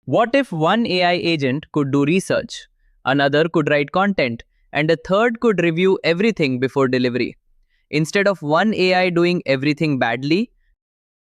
What if one AI agent could do research, another could write content, and a third could review everything before delivery? Instead of one AI doing everything badly,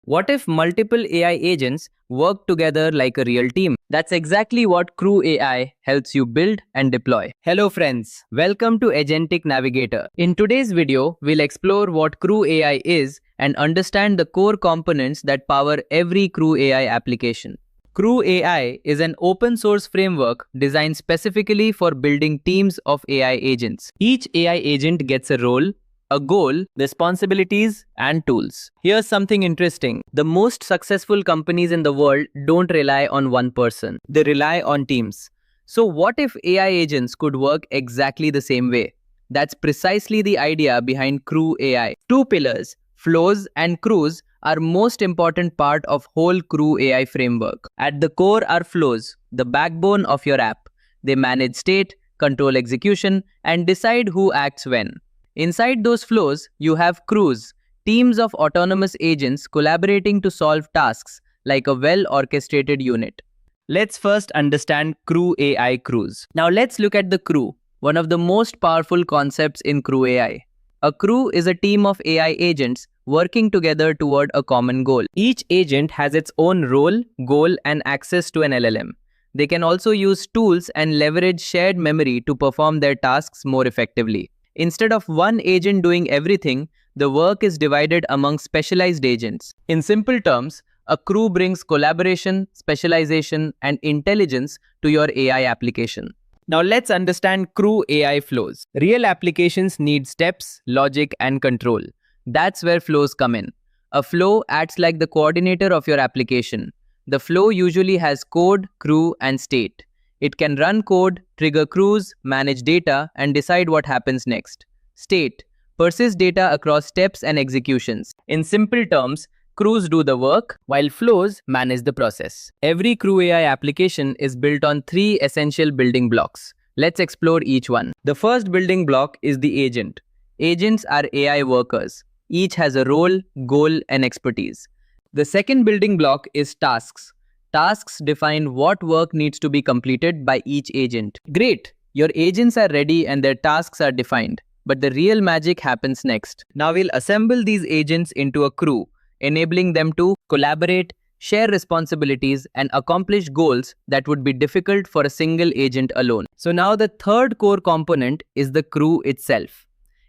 what if multiple AI agents work together like a real team? That's exactly what CrewAI helps you build and deploy. Hello friends, welcome to Agentic Navigator. In today's video, we'll explore what CrewAI is and understand the core components that power every CrewAI application. CrewAI is an open source framework designed specifically for building teams of AI agents. Each AI agent gets a role, a goal, responsibilities, and tools. Here's something interesting. The most successful companies in the world don't rely on one person. They rely on teams. So what if AI agents could work exactly the same way? That's precisely the idea behind CrewAI. Two pillars, flows and crews, are most important part of whole CrewAI framework. At the core are flows, the backbone of your app. They manage state, control execution, and decide who acts when. Inside those flows, you have crews, teams of autonomous agents collaborating to solve tasks like a well-orchestrated unit. Let's first understand CrewAI crews. Now let's look at the crew, one of the most powerful concepts in CrewAI. A crew is a team of AI agents working together toward a common goal. Each agent has its own role, goal, and access to an LLM. They can also use tools and leverage shared memory to perform their tasks more effectively. Instead of one agent doing everything, the work is divided among specialized agents. In simple terms, a crew brings collaboration, specialization, and intelligence to your AI application. Now let's understand CrewAI flows. Real applications need steps, logic, and control. That's where flows come in. A flow acts like the coordinator of your application. The flow usually has code, crew, and state. It can run code, trigger crews, manage data, and decide what happens next. State persists data across steps and executions. In simple terms, crews do the work, while flows manage the process. Every CrewAI application is built on three essential building blocks. Let's explore each one. The first building block is the agent. Agents are AI workers. Each has a role, goal, and expertise. The second building block is tasks. Tasks define what work needs to be completed by each agent. Great! Your agents are ready and their tasks are defined. But the real magic happens next. Now we'll assemble these agents into a crew, enabling them to collaborate, share responsibilities, and accomplish goals that would be difficult for a single agent alone. So now the third core component is the crew itself.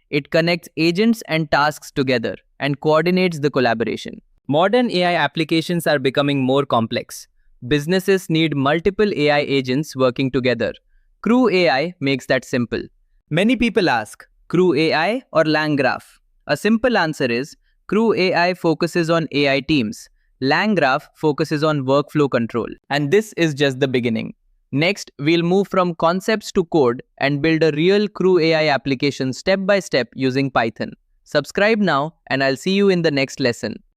It connects agents and tasks together and coordinates the collaboration. Modern AI applications are becoming more complex. Businesses need multiple AI agents working together. CrewAI makes that simple. Many people ask, CrewAI or LangGraph? A simple answer is, CrewAI focuses on AI teams. LangGraph focuses on workflow control. And this is just the beginning. Next, we'll move from concepts to code and build a real CrewAI application step by step using Python. Subscribe now and I'll see you in the next lesson.